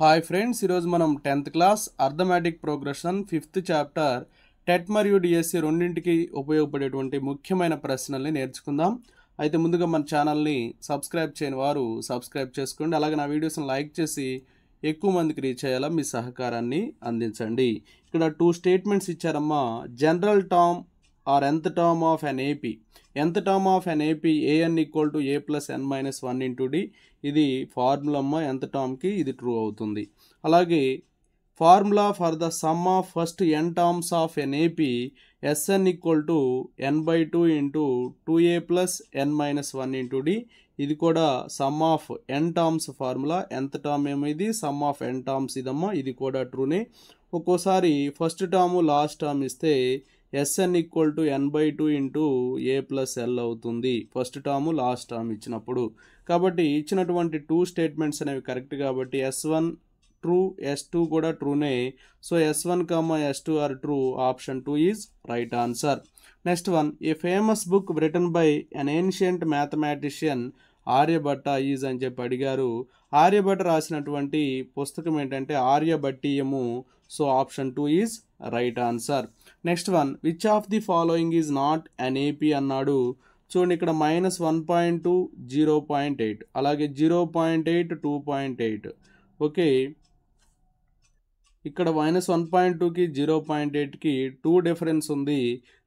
Hi friends, ఈరోజు మనం 10th class arithmetic progression 5th chapter TET మరియు డిఎస్సి రెండింటికి ఉపయోగపడేటువంటి ముఖ్యమైన ప్రశ్నల్ని నేర్చుకుందాం. అయితే ముందుగా మన ఛానల్ని సబ్స్క్రైబ్ చేయని వారు సబ్స్క్రైబ్ చేసుకోండి. అలాగే నా వీడియోస్ని లైక్ చేసి ఎక్కువ మందికి రీచ్ అయ్యేలా మీ సహకారాన్ని అందించండి. ఇక్కడ 2 స్టేట్మెంట్స్ ఇచ్చారమ్మా. General term or nth term of an AP. nth term of an AP an equal to a plus n minus 1 into d. ఇది ఫార్ములా అమ్మ. nth టర్మ్కి ఇది ట్రూ అవుతుంది. అలాగే formula for the sum of first n terms of an AP sn equal to n/2 into 2a plus n minus 1 into d. ఇది కూడా sum of n terms formula. nth term ఏమో ఇది, sum of n terms ఇదమ్మా. ఇది కూడా ట్రూనే. ఒక్కోసారి first term last term ఇస్తే sn equal to n/2 into a plus l అవుతుంది, ఫస్ట్ టర్మ్ లాస్ట్ టర్మ్ ఇచ్చినప్పుడు. కాబట్టి ఇచ్చినటువంటి 2 స్టేట్మెంట్స్ అనేవి కరెక్ట్ కాబట్టి S1 ట్రూ, S2 కూడా ట్రూనే. So S1, S2 are true. Option 2 is right answer. Next one, a famous book written by an ancient mathematician Aryabhatta is అని చెప్పి అడిగారు. ఆర్యభట్ట రాసినటువంటి పుస్తకం ఏంటంటే ఆర్యభట్టీయము. So option 2 is right answer. Next one, which of the following is not an AP అన్నాడు. చూడండి, ఇక్కడ -1.2 0.8, అలాగే 0.8 2.8. ఓకే, ఇక్కడ -1.2కి 0.8కి 2 డిఫరెన్స్ ఉంది.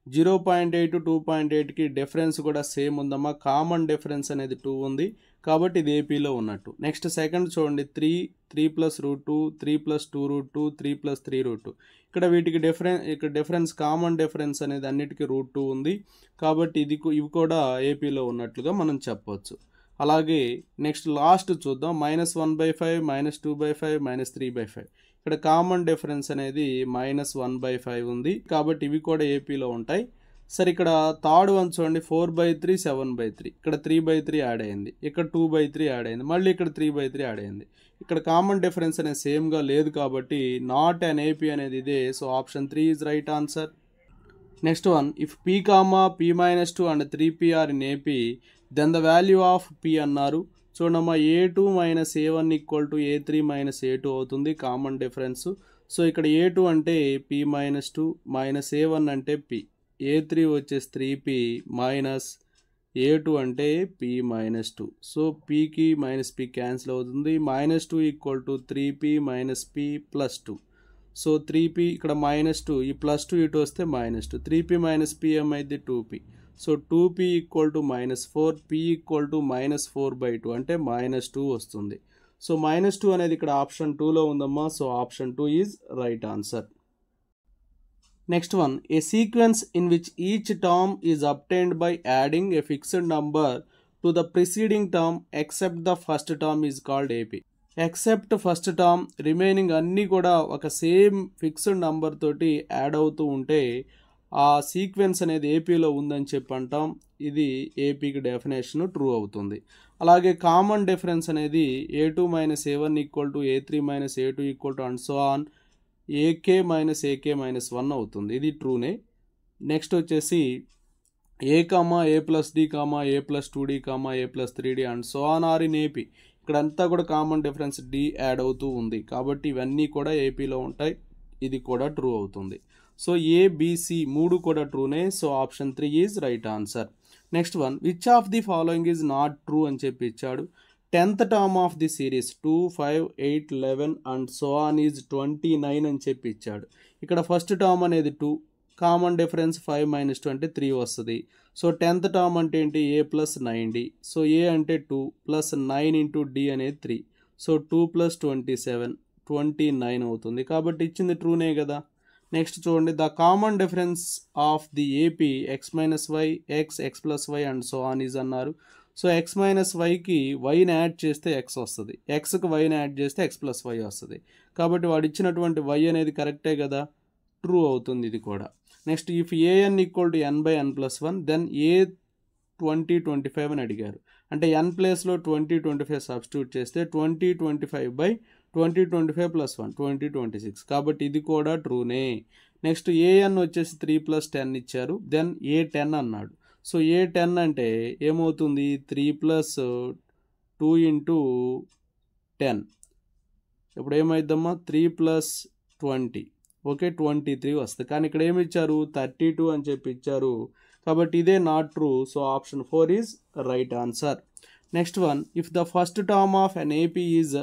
0.8 2.8కి డిఫరెన్స్ కూడా సేమ్ ఉందమ్మా. కామన్ డిఫరెన్స్ అనేది 2 ఉంది కాబట్టి ఇది ఏపీలో ఉన్నట్టు. నెక్స్ట్ సెకండ్ చూడండి, 3 ప్లస్ √2, 3 ప్లస్ 2 √2, 3 ప్లస్ 3 √2. ఇక్కడ వీటికి డిఫరెన్స్ కామన్ డిఫరెన్స్ అనేది అన్నిటికీ √2 ఉంది కాబట్టి ఇవి కూడా ఏపీలో ఉన్నట్లుగా మనం చెప్పవచ్చు. అలాగే నెక్స్ట్ లాస్ట్ చూద్దాం, -1/5, -2/5, -3/5. ఇక్కడ కామన్ డిఫరెన్స్ అనేది -1/5 ఉంది కాబట్టి ఇవి కూడా ఏపీలో ఉంటాయి. సరే, ఇక్కడ థర్డ్ వన్ చూడండి, 4/3 7/3. ఇక్కడ 3/3 యాడ్ అయింది, ఇక్కడ 2/3 యాడ్ అయింది, మళ్ళీ ఇక్కడ 3/3 యాడ్ అయింది. ఇక్కడ కామన్ డిఫరెన్స్ అనేది సేమ్గా లేదు కాబట్టి నాట్ అన్ ఏపీ అనేది ఇదే. So option 3 is right answer. Next one, if p, p-2 and 3p are in AP then the value of p అన్నారు. చూడమ్మా, a2 minus a1 equal to a3 minus a2 అవుతుంది, common difference. So ఇక్కడ a2 అంటే p-2 minus a1 అంటే p, a3 వచ్చేసి 3p minus a2 అంటే p-2. So pకి minus p cancel అవుతుంది. -2 equal to 3p minus p plus 2. So 3p ఇక్కడ -2, ఈ +2 ఇటు వస్తే -2, 3p మైనస్ p ఏమైంది 2p. So 2p equal to -4, p equal to -4/2 అంటే -2 వస్తుంది. సో -2 అనేది ఇక్కడ ఆప్షన్ 2లో ఉందమ్మా. So option 2 is right answer. Next one, A sequence in which each term is obtained by adding A fixed number to the preceding term except the first term is called AP. Except first term, remaining అన్నీ కూడా ఒక same fixed number తోటి add అవుతూ ఉంటే ఆ sequence అనేది ఏపీలో ఉందని చెప్పి అంటాం. ఇది ఏపీకి డెఫినేషన్ ట్రూ అవుతుంది. అలాగే కామన్ డిఫరెన్స్ అనేది a2 minus a1 equal to a3 minus a2 equal to and so on ak minus ak minus 1 అవుతుంది, ఇది ట్రూనే. నెక్స్ట్ వచ్చేసి a, a plus d, a plus 2d, a plus 3d and so on are in AP. ఇక్కడంతా కూడా common difference d add అవుతూ ఉంది కాబట్టి ఇవన్నీ కూడా ఏపీలో ఉంటాయి, ఇది కూడా ట్రూ అవుతుంది. సో ఏబిసి 3 కూడా ట్రూనే. So option 3 is right answer. Next one, which of the following is not true అని చెప్పి ఇచ్చాడు. 10th term of the series 2, 5, 8, 11 and so on is 29 అని చెప్పి ఇచ్చాడు. ఇక్కడ ఫస్ట్ టర్మ్ అనేది 2, కామన్ డిఫరెన్స్ 5 - 2 అంటే 3 వస్తుంది. సో 10th టర్మ్ అంటే ఏంటి, a plus 9d. So a అంటే 2 ప్లస్ 9 ఇంటూ d అనేది 3. సో 2 ప్లస్ 27 29 అవుతుంది కాబట్టి ఇచ్చింది ట్రూనే కదా. నెక్స్ట్ చూడండి, the common difference of the AP x-y, x plus y and so on is అన్నారు. సో x-yకి వైని యాడ్ చేస్తే x వస్తుంది, xకి వైని యాడ్ చేస్తే x ప్లస్ y వస్తుంది కాబట్టి వాడు ఇచ్చినటువంటి y అనేది కరెక్టే కదా, ట్రూ అవుతుంది ఇది కూడా. Next, if an equal to n/n plus 1 then a 20 25 అని అడిగారు. అంటే n ప్లేస్లో 20 25 సబ్స్టిట్యూట్ చేస్తే 20 25/20 25 ప్లస్ 1 20 26 కాబట్టి ఇది కూడా ట్రూనే. నెక్స్ట్ an వచ్చేసి 3 ప్లస్ 10 ఇచ్చారు, దెన్ a 10 అన్నాడు. సో a 10 అంటే ఏమవుతుంది, 3 ప్లస్ 2 ఇంటూ 10 ఇప్పుడు ఏమైద్దమ్మా 3 + 20 ఓకే 23 వస్తుంది. కానీ ఇక్కడ ఏమి ఇచ్చారు 32 అని చెప్పి ఇచ్చారు కాబట్టి ఇదే not true. So option 4 is right answer. Next one, if the first term of an AP is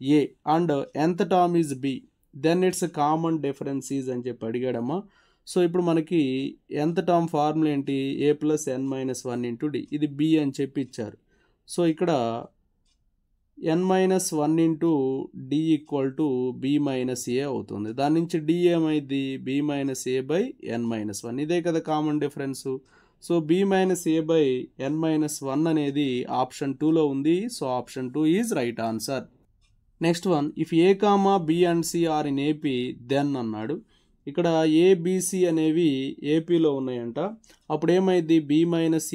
A and nth term is B then it's common difference is అని చెప్పి అడిగాడమ్మా. సో ఇప్పుడు మనకి nth టర్మ్ ఫార్ములా ఏంటి a + n - 1 × d, ఇది b అని చెప్పి ఇచ్చారు. సో ఇక్కడ n - 1 × d = b - a అవుతుంది. దాని నుంచి d ఏమైంది b - a/n - 1, ఇదే కదా common difference. So b - a/n - 1 అనేది ఆప్షన్ 2లో ఉంది. So option 2 is right answer. Next one, if a, b and c are in AP then అన్నాడు. ఇక్కడ ఏబిసి అనేవి ఏపీలో ఉన్నాయంట. అప్పుడు ఏమైంది b - a = c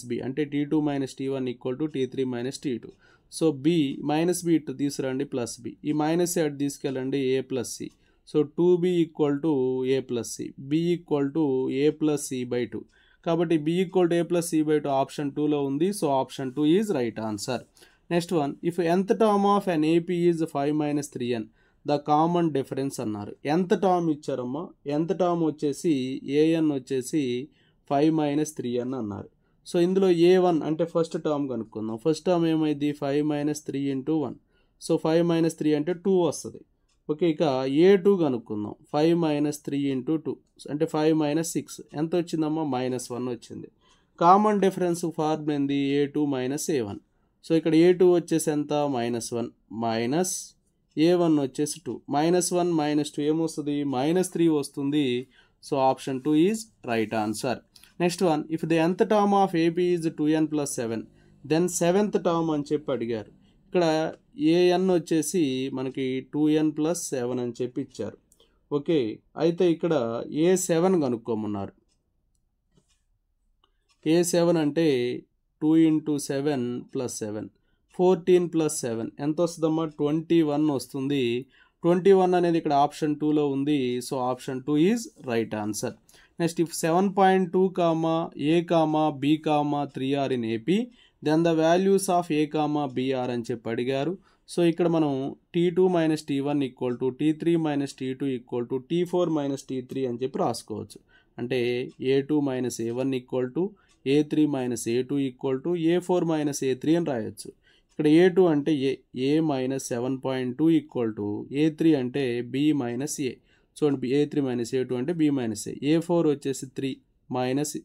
- b అంటే t2 - t1 = t3 - t2. So b - b ఇటు తీసుకురండి ప్లస్ b, ఈ మైనస్ అటు తీసుకెళ్ళండి a + c. So 2b = a + c, b = a + c/2. కాబట్టి b = a + c/2 ఆప్షన్ 2లో ఉంది. So option 2 is right answer. Next one, if nth term of an AP is 5 - 3n the common difference అన్నారు. nth term ఇచ్చారమ్మా. nth term వచ్చేసి an వచ్చేసి 5 - 3n అన్నారు. So ఇందులో a1 అంటే ఫస్ట్ టర్మ్ కనుక్కుందాం. ఫస్ట్ టర్మ్ ఏమైంది 5 - 3 × 1. సో 5 - 3 అంటే 2 వస్తుంది. ఓకే, ఇక a2 కనుక్కుందాం. 5 - 3 × 2 అంటే 5 - 6 ఎంత వచ్చిందమ్మా -1 వచ్చింది. కామన్ డిఫరెన్స్ ఫార్మ్ ఏంది a2 - a1. సో ఇక్కడ a2 వచ్చేసి ఎంత -1 మైనస్ a1 వచ్చేసి 2, -1 - 2 ఏమొస్తుంది -3 వస్తుంది. So option 2 is right answer. Next one, if the nth term of AP is 2n + 7 then 7th term అని చెప్పి అడిగారు. ఇక్కడ an వచ్చేసి మనకి 2n + 7 అని చెప్పి ఇచ్చారు. ఓకే, అయితే ఇక్కడ a7 కనుక్కోమన్నారు. a7 అంటే 2 × 7 + 7 14 + 7 ఎంత వస్తుందమ్మా 21 వస్తుంది. 21 అనేది ఇక్కడ ఆప్షన్ 2లో ఉంది. So option 2 is right answer. Next, if 7.2, a, b, 3 are in AP then the values of a, b are అని చెప్పి అడిగారు. సో ఇక్కడ మనం t2 - t1 = t3 - t2 = t4 - t3 అని చెప్పి రాసుకోవచ్చు. అంటే a2 - a1 = a3 - a2 = a4 - a3 అని రాయొచ్చు. ఇక్కడ a2 అంటే a - 7.2 = a3 అంటే b - a. చూడండి a3 - a2 అంటే b - a. a4 వచ్చేసి 3 మైనస్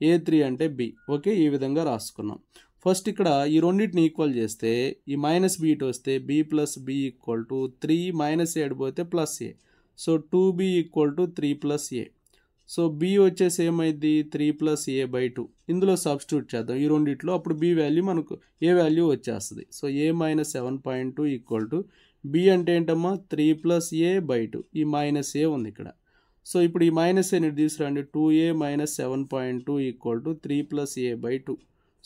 a3 అంటే b. ఓకే, ఈ విధంగా రాసుకున్నాం. ఫస్ట్ ఇక్కడ ఈ రెండింటిని ఈక్వల్ చేస్తే ఈ -b ఇటు వస్తే b + b = 3 - a పోతే +a. So 2b = 3 + a. So b వచ్చేసి ఏమైంది 3 + a/2. ఇందులో సబ్స్టిట్యూట్ చేద్దాం ఈ రెండిట్లో, అప్పుడు b వాల్యూ మనకు a వాల్యూ వచ్చేస్తుంది. సో a - 7.2 = b అంటే ఏంటమ్మా 3 + a/2. ఈ -a ఉంది ఇక్కడ. సో ఇప్పుడు ఈ -a తీసుకురండి. 2a - 7.2 = 3 + a/2.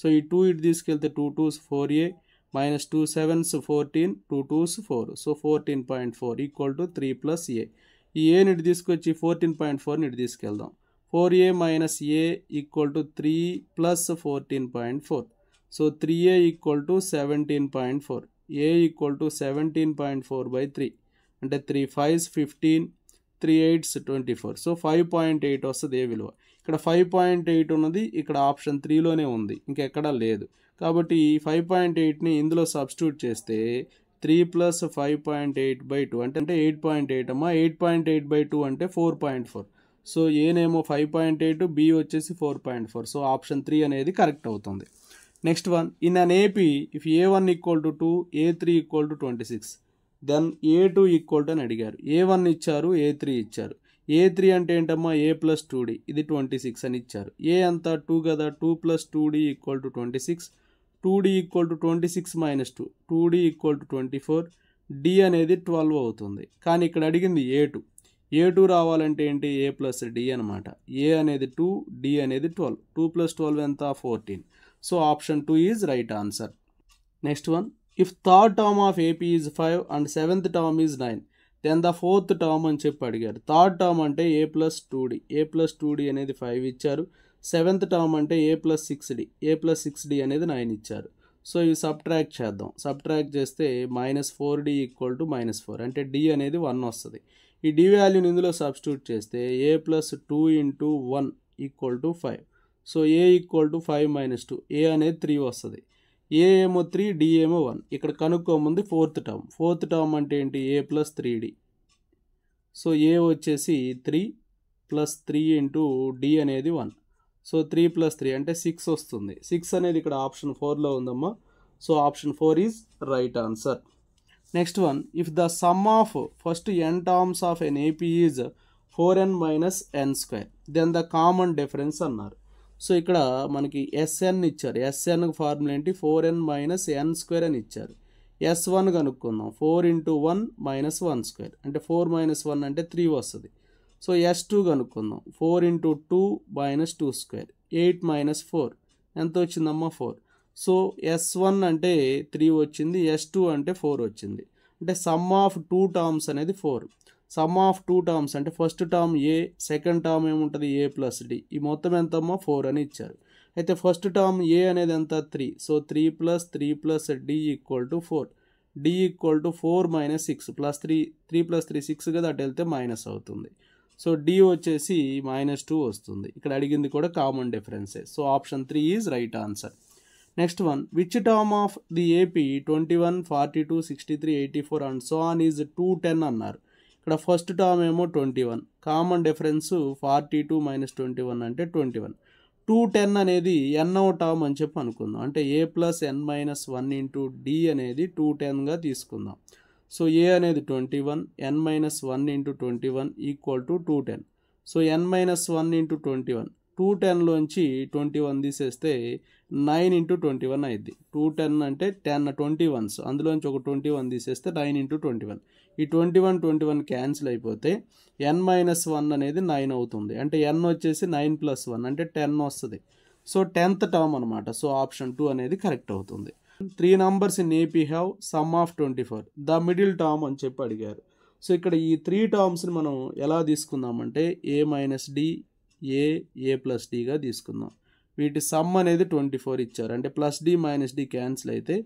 సో ఈ 2 ఇటు తీసుకెళ్తే 2 2s 4a -2 7s 14 2 2s 4. So 14.4 = 3 + a. ఈ a ఇటు తీసుకొచ్చి 14.4 ఇటు తీసుకెళ్దాం. 4a - a = 3 + 14.4. So 3a = 17.4. a = 17.4/3 అంటే 3 5s 15 3 8s 24. సో 5.8 వస్తుంది ఏ విలువ. ఇక్కడ 5.8 ఉన్నది ఇక్కడ ఆప్షన్ 3లోనే ఉంది, ఇంకెక్కడా లేదు. కాబట్టి ఈ 5.8ని ఇందులో సబ్స్టిట్యూట్ చేస్తే 3 + 5.8/2 అంటే 8.8 అమ్మా. 8.8/2 అంటే 4.4. సో ఏనేమో 5.8, బి వచ్చేసి 4.4. సో ఆప్షన్ 3 అనేది కరెక్ట్ అవుతుంది. Next one, in an AP if a1 = 2 a3 = 26 then a2 = అని అడిగారు. a1 ఇచ్చారు, a3 ఇచ్చారు. a3 అంటే ఏంటమ్మా a + 2d, ఇది 26 అని ఇచ్చారు. a అంతా 2 కదా, 2 + 2d = 26. 2d = 26 - 2, 2d = 24, d అనేది 12 అవుతుంది. కానీ ఇక్కడ అడిగింది a2 రావాలంటే ఏంటి a + d అనమాట. a అనేది 2, d అనేది 12. 2 + 12 ఎంత 14. So option 2 is right answer. Next one, if third term of AP is 5 and 7th term is 9 then the 4th term అని చెప్పి అడిగారు. థర్డ్ టర్మ్ అంటే a + 2d, a + 2d అనేది 5 ఇచ్చారు. 7th టర్మ్ అంటే a + 6d, a + 6d అనేది 9 ఇచ్చారు. So ఇవి సబ్ట్రాక్ట్ చేద్దాం. సబ్ట్రాక్ట్ చేస్తే -4d = -4 అంటే d అనేది 1 వస్తుంది. ఈ d వాల్యూని ఇందులో సబ్స్టిట్యూట్ చేస్తే a + 2 × 1 = 5. సో a = 5 - 2 a అనేది 3 వస్తుంది. a ఏమో 3 d ఏమో 1. ఇక్కడ కనుక్కోముందు ఫోర్త్ టర్మ్ అంటే ఏంటి a + 3d. సో a వచ్చేసి 3 + 3 × d అనేది 1. సో 3 + 3 అంటే 6 వస్తుంది. 6 అనేది ఇక్కడ ఆప్షన్ 4లో ఉందమ్మా. So option 4 is right answer. Next one, if the sum of first n terms of an AP is 4n - n², then the common difference అన్నారు. So ఇక్కడ మనకి Sn ఇచ్చారు. Sn ఫార్ములా ఏంటి? 4n - n² అని ఇచ్చారు. S1 కనుక్కుందాం. 4 × 1 - 1² అంటే 4 - 1 అంటే 3 వస్తుంది. సో S2 కనుక్కుందాం. 4 × 2 - 2², 8 - 4 ఎంత వచ్చిందమ్మా? 4. సో S1 అంటే 3 వచ్చింది, S2 అంటే 4 వచ్చింది. అంటే సమ్ ఆఫ్ 2 టర్మ్స్ అనేది 4. సమ్ ఆఫ్ 2 టర్మ్స్ అంటే first term a, second term ఏముంటుంది? a + d. ఈ మొత్తం ఎంతమ్మా? 4 అని ఇచ్చారు. అయితే ఫస్ట్ టర్మ్ a అనేది ఎంత? 3. So 3 + 3 + d = 4. d = 4 - 6 + 3 + 3 6 కదా, అటు వెళ్తే మైనస్ అవుతుంది. సో d వచ్చేసి -2 వస్తుంది. ఇక్కడ అడిగింది కూడా కామన్ డిఫరెన్సే. So option 3 is right answer. Next one, which term of the AP 21, 42, 63, 84 and so on is 210 అన్నారు. ఇక్కడ ఫస్ట్ టర్మ్ ఏమో 21, కామన్ డిఫరెన్స్ 42 - 21 అంటే 21. 210 అనేది nవ టర్మ్ అని చెప్పి అనుకుందాం. అంటే a + n - 1 × d అనేది 210గా తీసుకుందాం. సో a అనేది 21, n - 1 × 21 = 210. సో n - 1 × 21, 210లోంచి 21 తీసేస్తే 9 × 21 అయింది. 210 అంటే 10 21s, అందులోంచి ఒక 21 తీసేస్తే 9 × 21. ఈ 21 21 క్యాన్సిల్ అయిపోతే n - 1 అనేది 9 అవుతుంది. అంటే n వచ్చేసి 9 + 1 అంటే 10 వస్తుంది. సో 10th టర్మ్ అనమాట. సో ఆప్షన్ 2 అనేది కరెక్ట్ అవుతుంది. 3 numbers in AP have sum of 24. The middle term అని చెప్పి అడిగారు. సో ఇక్కడ ఈ 3 టర్మ్స్ని మనం ఎలా తీసుకుందామంటే a - d, a + dగా తీసుకుందాం. వీటి సమ్ అనేది 24 ఇచ్చారు. అంటే +d - d క్యాన్సిల్ అయితే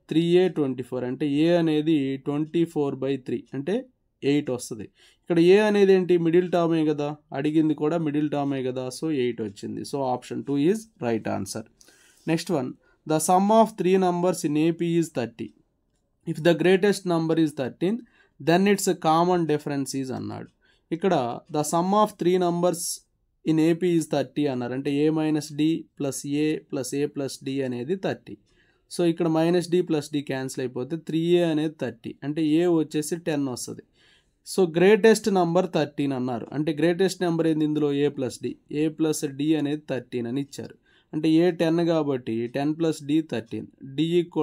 3a 24 అంటే a అనేది 24/3 అంటే 8 వస్తుంది. ఇక్కడ a అనేది ఏంటి? మిడిల్ టర్మే కదా, అడిగింది కూడా మిడిల్ టర్మే కదా. సో 8 వచ్చింది. So option 2 is right answer. Next one, the sum of 3 numbers in AP is 30. If the greatest number is 13, then its common difference is అన్నాడు. ఇక్కడ the sum of 3 numbers in AP is 30 అన్నారు. అంటే a - d + a + a + d అనేది 30. So ఇక్కడ -d + d cancel అయిపోతే 3a అనేది 30 అంటే a వచ్చేసి 10 వస్తుంది. సో గ్రేటెస్ట్ నంబర్ 13 అన్నారు. అంటే గ్రేటెస్ట్ నెంబర్ ఏంది ఇందులో? a + d. a + d అనేది 13 అని ఇచ్చారు. అంటే a 10 కాబట్టి 10 + d 13. d =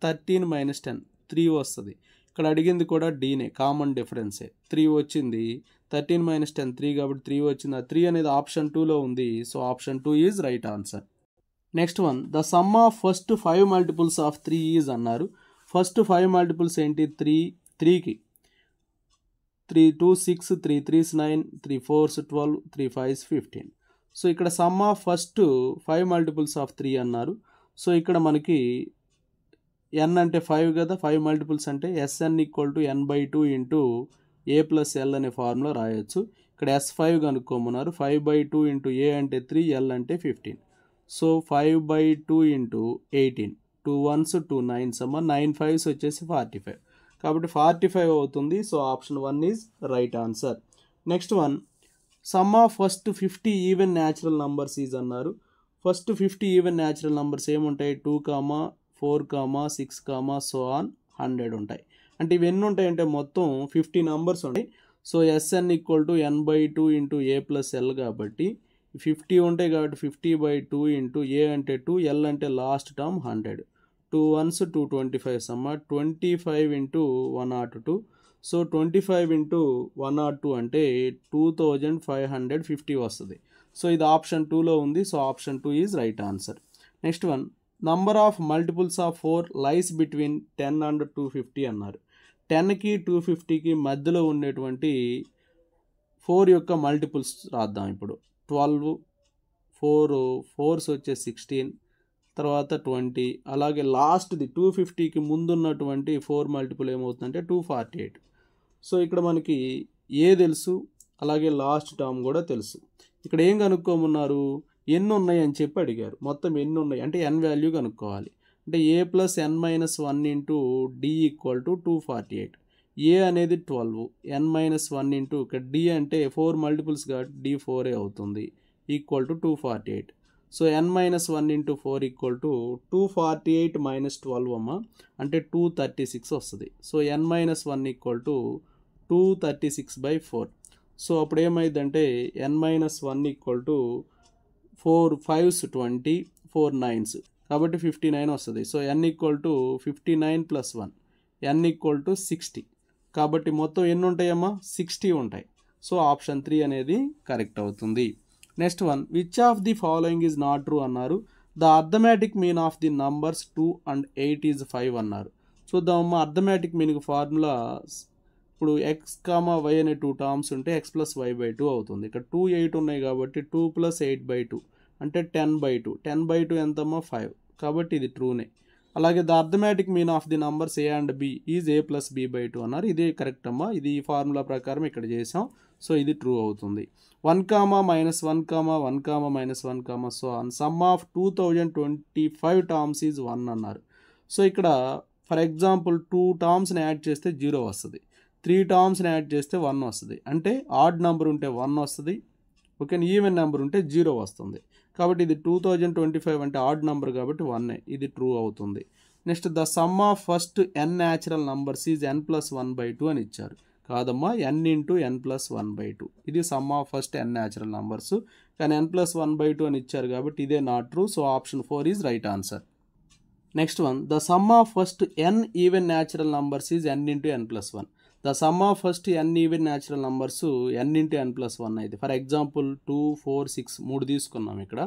13 - 10 3 వస్తుంది. ఇక్కడ అడిగింది కూడా dనే, కామన్ డిఫరెన్సే. 3 వచ్చింది. 13 - 10 3 కాబట్టి 3 వచ్చింది. ఆ 3 అనేది ఆప్షన్ 2లో ఉంది. So option 2 is right answer. Next one, the sum of first 5 multiples of 3 is అన్నారు. ఫస్ట్ 5 మల్టిపుల్స్ ఏంటి? 3కి 3 2 6, 3 3s 9, 3 4s 12, 3 5s 15. సో ఇక్కడ some of first 5 multiples of 3 అన్నారు. సో ఇక్కడ మనకి n అంటే 5 కదా, 5 మల్టిపుల్స్ అంటే Sn = n/2 × a + l అనే ఫార్ములా రాయొచ్చు. ఇక్కడ S5 కనుక్కోమన్నారు. 5/2 × a అంటే 3, l అంటే 15. సో 5/2 × 18, 2 1s 2 9s 9 5s వచ్చేసి 45. కాబట్టి 45 అవుతుంది. So option 1 is right answer. Next one, some of first 50 even natural numbers is అన్నారు. ఫస్ట్ 50 ఈవెన్ న్యాచురల్ నంబర్స్ ఏముంటాయి? 2, 4, 6, సో ఆన్ 100 ఉంటాయి. అంటే ఇవి ఎన్ని ఉంటాయంటే మొత్తం 50 నంబర్స్ ఉంటాయి. So Sn = n/2 × a + l కాబట్టి 50 ఉంటాయి కాబట్టి 50/2 × a అంటే 2, l అంటే last term 100. 2 1s 2 25s 25 × 102. So 25 × 102 అంటే 2550 వస్తుంది. సో ఇది ఆప్షన్ 2లో ఉంది. So option 2 is right answer. Next one, number of multiples of 4 lies between 10 and 250 అన్నారు. 10కి 250కి మధ్యలో ఉండేటువంటి 4 యొక్క మల్టిపుల్స్ రాద్దాం. ఇప్పుడు 12, 4 4s వచ్చే 16, తర్వాత 20, అలాగే లాస్ట్ది 250కి ముందున్నటువంటి 4 మల్టిపుల్ ఏమవుతుందంటే 248. సో ఇక్కడ మనకి ఏ తెలుసు, అలాగే లాస్ట్ టర్మ్ కూడా తెలుసు. ఇక్కడ ఏం కనుక్కోమన్నారు, ఎన్ని ఉన్నాయి అని చెప్పి అడిగారు. మొత్తం ఎన్ని ఉన్నాయి అంటే n వాల్యూ కనుక్కోవాలి. అంటే a plus n minus 1 into d equal to 248. a అనేది 12, n మైనస్ 1 ఇంటూ ఇక్కడ d అంటే 4 మల్టిపుల్స్ కాబట్టి d 4 అవుతుంది, equal to 248. So n minus 1 into 4 equal to 248 minus 12 అమ్మ, అంటే 236 వస్తుంది. So n minus 1 equal to 236/4. So అప్పుడు ఏమైందంటే n minus 1 equal to 4 5s 20, 4 9s కాబట్టి 59 వస్తుంది. So n equal to 59 plus 1, n equal to 60. కాబట్టి మొత్తం ఎన్ని ఉంటాయమ్మా, 60 ఉంటాయి. సో ఆప్షన్ 3 అనేది కరెక్ట్ అవుతుంది. Next one, which of the following is not true అన్నారు. The arithmetic mean of the numbers 2 and 8 is 5 అన్నారు. చూద్దామమ్మా, అర్థమెటిక్ మీనింగ్ ఫార్ములా ఇప్పుడు x, y అనే 2 టర్మ్స్ ఉంటే x ప్లస్ y/2 అవుతుంది. ఇక్కడ 2, 8 ఉన్నాయి కాబట్టి 2 ప్లస్ 8/2 అంటే 10/2. 10/2 ఎంతమ్మా, 5. కాబట్టి ఇది ట్రూనే. అలాగే the arithmetic mean of the numbers a and b is a plus b/2 అన్నారు. ఇది కరెక్ట్ అమ్మా, ఇది ఈ ఫార్ములా ప్రకారం ఇక్కడ చేసాం. సో ఇది ట్రూ అవుతుంది. 1, -1, 1, -1, so on some of 2025 terms is 1 అన్నారు. సో ఇక్కడ ఫర్ ఎగ్జాంపుల్ 2 టర్మ్స్ని యాడ్ చేస్తే 0 వస్తుంది, 3 టర్మ్స్ని యాడ్ చేస్తే 1 వస్తుంది. అంటే ఆడ్ నెంబర్ ఉంటే 1 వస్తుంది, ఓకే, ఈవెన్ నెంబర్ ఉంటే 0 వస్తుంది. కాబట్టి ఇది 2025 అంటే ఆడ్ నెంబర్ కాబట్టి 1, ఇది ట్రూ అవుతుంది. Next the sum of first n natural numbers is n plus 1/2 అని ఇచ్చారు. కాదమ్మా, n ఇంటూ n ప్లస్ 1/2 ఇది sum of first n natural numbers, కానీ n ప్లస్ 1/2 అని ఇచ్చారు కాబట్టి ఇదే not true. So option 4 is right answer. Next one, the sum of first n even natural numbers is n into n plus 1. The sum of first n even natural numbers n into n plus 1 అయితే for example 2, 4, 6 3 తీసుకున్నాం. ఇక్కడ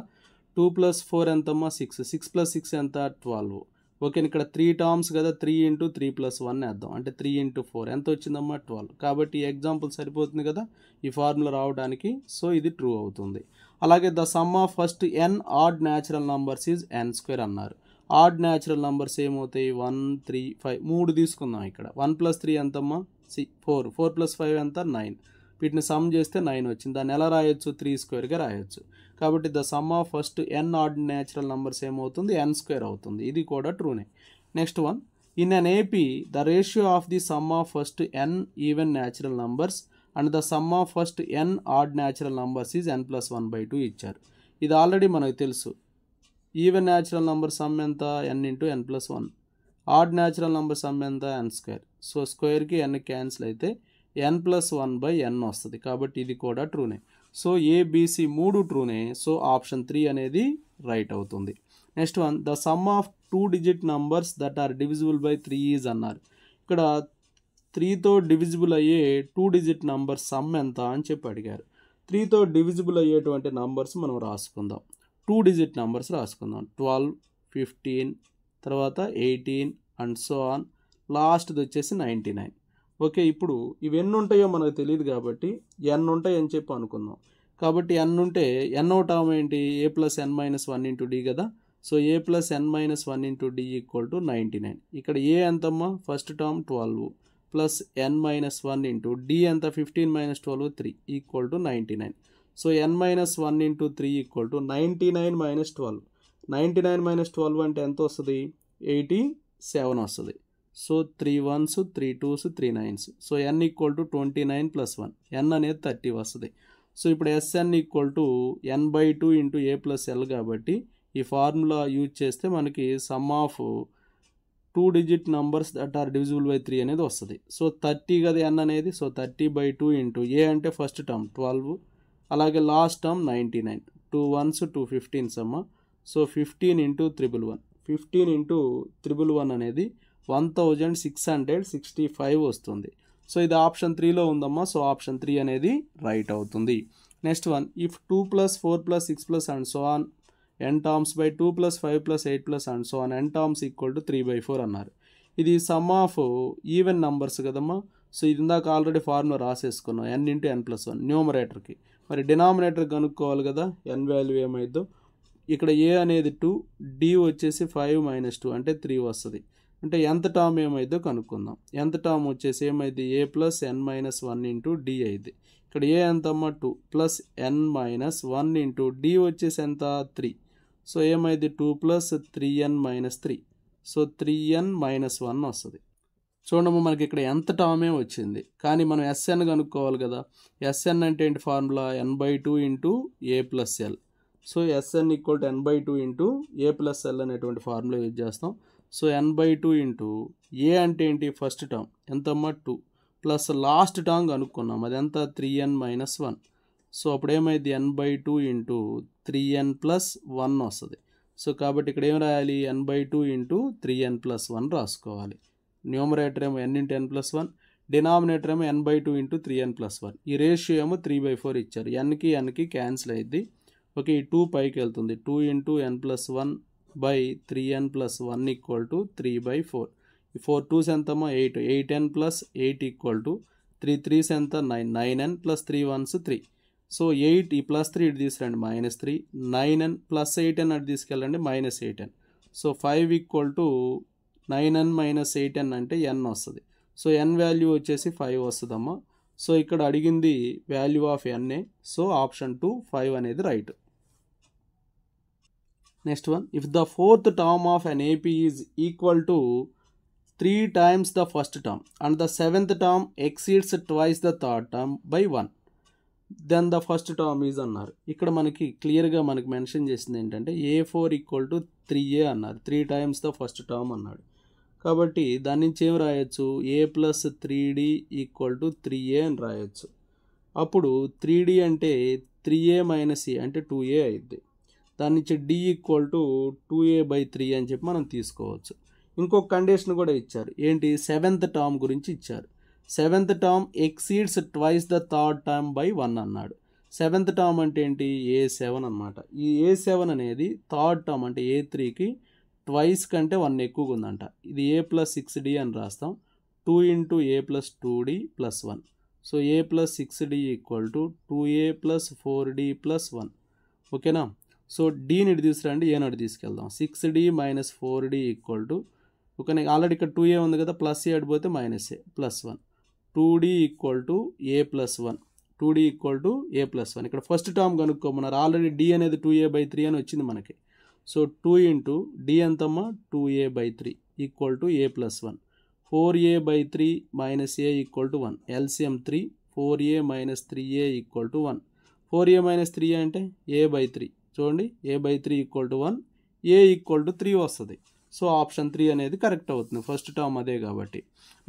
2 plus 4 ఎంతమ్మా, 6, 6 plus 6 ఎంత, 12. Okay, ఇక్కడ 3 terms కదా, 3 into 3 plus 1 వేద్దాం, అంటే 3 into 4 ఎంత వచ్చిందమ్మా, 12. కాబట్టి ఈ ఎగ్జాంపుల్ సరిపోతుంది కదా ఈ ఫార్ములా రావడానికి. సో ఇది ట్రూ అవుతుంది. అలాగే the sum of first n odd natural numbers is n² అన్నారు. ఆడ్ న్యాచురల్ నంబర్స్ ఏమవుతాయి, 1, 3, 5 3 తీసుకుందాం. ఇక్కడ 1 ప్లస్ 3 ఎంతమ్మా, 4, 4 ప్లస్ 5 ఎంత, 9. వీటిని సమ్ చేస్తే 9 వచ్చింది. దాన్ని ఎలా రాయొచ్చు, 3² రాయొచ్చు. కాబట్టి the sum of first n odd natural numbers ఏమవుతుంది, n² అవుతుంది. ఇది కూడా ట్రూనే. Next one, in an AP the ratio of the sum of first n even natural numbers and the sum of first n odd natural numbers is n plus 1/2 ఇచ్చారు. ఇది already మనకు తెలుసు. Even natural number sum ఎంత, n into n plus 1. Odd natural number sum ఎంత, n². So స్క్వేర్కి n cancel అయితే n plus 1/n వస్తుంది. కాబట్టి ఇది కూడా ట్రూనే. సో ఏబిసి 3 ట్రూనే. సో ఆప్షన్ 3 అనేది రైట్ అవుతుంది. Next one, the sum of 2 digit numbers that are divisible by 3 is అన్నారు. ఇక్కడ 3తో డివిజిబుల్ అయ్యే 2 డిజిట్ నంబర్ సమ్ ఎంత అని చెప్పి అడిగారు. 3తో డివిజిబుల్ అయ్యేటువంటి నంబర్స్ మనం రాసుకుందాం. 2 డిజిట్ నంబర్స్ రాసుకుందాం. 12, 15, తర్వాత 18 అండ్ సో ఆన్, లాస్ట్ది వచ్చేసి 99. ఓకే, ఇప్పుడు ఇవి ఎన్ని ఉంటాయో మనకు తెలియదు కాబట్టి n ఉంటాయని చెప్పి అనుకుందాం. కాబట్టి n ఉంటే n టర్మ్ ఏంటి, a plus n minus 1 into d కదా. So a plus n minus 1 into d equal to 99. ఇక్కడ a ఎంతమ్మా, first term 12 plus n minus 1 into d ఎంత, 15 minus 12 3 equal to 99. So n minus 1 into 3 equal to 99 minus 12. 99 minus 12 అంటే ఎంత వస్తుంది, 87 వస్తుంది. So 3 1s, 3 2s, 3 9s. So n equal to 29 plus 1, n అనేది 30 వస్తుంది. So ఇప్పుడు Sn equal to n/2 into a plus l కాబట్టి ఈ ఫార్ములా యూజ్ చేస్తే మనకి sum of 2 digit numbers that are divisible by 3 అనేది వస్తుంది. సో 30 కదా n అనేది. సో 30/2 ఇంటూ a అంటే ఫస్ట్ టర్మ్ 12, అలాగే లాస్ట్ టర్మ్ 99. 2 1s, 2 15s అమ్మ. So 15 into 111. 15 ఇంటూ 111 అనేది 1665 వస్తుంది. సో ఇది ఆప్షన్ 3లో ఉందమ్మా. సో ఆప్షన్ 3 అనేది రైట్ అవుతుంది. Next one, if 2 plus 4 plus 6 plus and so on n terms by 2 plus 5 plus 8 plus and so on n terms equal to 3/4 అన్నారు. ఇది sum of even numbers కదమ్మా. So ఇది ఇందాక already formula రాసేసుకున్నాం, n into n plus 1 న్యూమరేటర్కి. మరి denominator కనుక్కోవాలి కదా, n వాల్యూ ఏమైద్దో. ఇక్కడ ఏ అనేది 2, డి వచ్చేసి 5 - 2 అంటే 3 వస్తుంది. అంటే ఎంత టర్మ్ ఏమైందో కనుక్కుందాం. ఎంత టర్మ్ వచ్చేసి ఏమైంది ఏ ప్లస్ ఎన్ మైనస్ 1 ఇంటూ డి అయింది. ఇక్కడ ఏ ఎంతమ్మా 2 ప్లస్ ఎన్ మైనస్ 1 ఇంటూ డి వచ్చేసి ఎంత 3. సో ఏమైంది 2 plus 3n minus 3. So 3n minus 1 వస్తుంది. చూడము మనకి ఇక్కడ ఎంత టర్మే వచ్చింది, కానీ మనం ఎస్ఎన్ కనుక్కోవాలి కదా. ఎస్ఎన్ అంటే ఏంటి formula n/2 into A plus L. So SN equal to n/2 into A plus L అనేటువంటి ఫార్ములా యూజ్ చేస్తాం. సో n/2 ఇంటూ ఏ అంటే ఏంటి ఫస్ట్ టర్మ్ ఎంతమ్మా 2 ప్లస్ లాస్ట్ టర్మ్ కనుక్కున్నాం అది ఎంత 3n మైనస్ 1. సో అప్పుడు ఏమైంది n/2 ఇంటూ 3n ప్లస్ 1 వస్తుంది. సో కాబట్టి ఇక్కడ ఏం రాయాలి n/2 ఇంటూ 3n ప్లస్ 1 రాసుకోవాలి. న్యూమరేటర్ ఏమో n into n plus 1, denominator ఏమో n/2 ఇంటూ 3n ప్లస్ 1. ఈ రేషియో ఏమో 3/4 ఇచ్చారు. ఎన్కి ఎన్కి క్యాన్సిల్ అయ్యింది. ఓకే, ఈ 2 పైకి వెళ్తుంది. 2 into n plus 1 by 3n plus 1 equal to 3/4. ఈ 4 2s ఎంతమ్మా 8. 8n plus 8 equal to 3 3s ఎంత 9. 9n plus 3 1s 3. సో 8 ఈ ప్లస్ 3 ఇటు తీసుకురండి -3. 9n ప్లస్ 8n అటు తీసుకెళ్ళండి -8n. So 5 equal to 9n minus 8n అంటే n వస్తుంది. సో n వాల్యూ వచ్చేసి 5 వస్తుందమ్మా. సో ఇక్కడ అడిగింది value of n. So option 2 5 అనేది right. Next one, if the fourth term of an AP is equal to 3 times the first term and the 7th term exceeds twice the third term by 1, then the first term is అన్నారు. ఇక్కడ మనకి క్లియర్గా మనకి mention చేసింది ఏంటంటే A4 equal to 3A అన్నారు. 3 times the first term అన్నాడు. కాబట్టి దాని నుంచి ఏం రాయొచ్చు A plus 3D equal to 3A అని రాయొచ్చు. అప్పుడు 3D అంటే 3A మైనస్ ఏ అంటే 2A అయింది. దాని నుంచి D ఈక్వల్ టు 2A/3 అని చెప్పి మనం తీసుకోవచ్చు. ఇంకొక కండిషన్ కూడా ఇచ్చారు. ఏంటి 7th టర్మ్ గురించి ఇచ్చారు. 7th term exceeds twice the third term by 1 అన్నాడు. 7th టర్మ్ అంటే ఏంటి A7 అన్నమాట. ఈ A7 అనేది థర్డ్ టర్మ్ అంటే A3కి ట్వైస్ కంటే 1 ఎక్కువగా ఉందంట. ఇది A ప్లస్ 6D అని రాస్తాం. 2 into A plus 2D plus 1. So A plus 6D equal to 2A plus 4D plus 1. ఓకేనా. సో డీని ఇటు తీసుకురండి, ఏ నాటి తీసుకెళ్దాం. 6D minus 4D equal to okay, already ఇక్కడ 2A ఉంది కదా, ప్లస్ ఏ అడిపోతే minus a plus 1. 2D equal to a plus 1. 2D equal to a plus 1. ఇక్కడ ఫస్ట్ టర్మ్ కనుక్కోమన్నారు. ఆల్రెడీ D అనేది 2A/3 అని వచ్చింది మనకి. సో 2 ఇంటూ D ఎంతమ్మా 2A/3 equal to a plus 1. 4A/3 minus A equal to 1. LCM 3. 4A minus 3A equal to 1. 4A minus 3A అంటే A/3. చూడండి A/3 equal to 1, A equal to 3 వస్తుంది. So option 3 అనేది correct అవుతుంది. First term అదే కాబట్టి.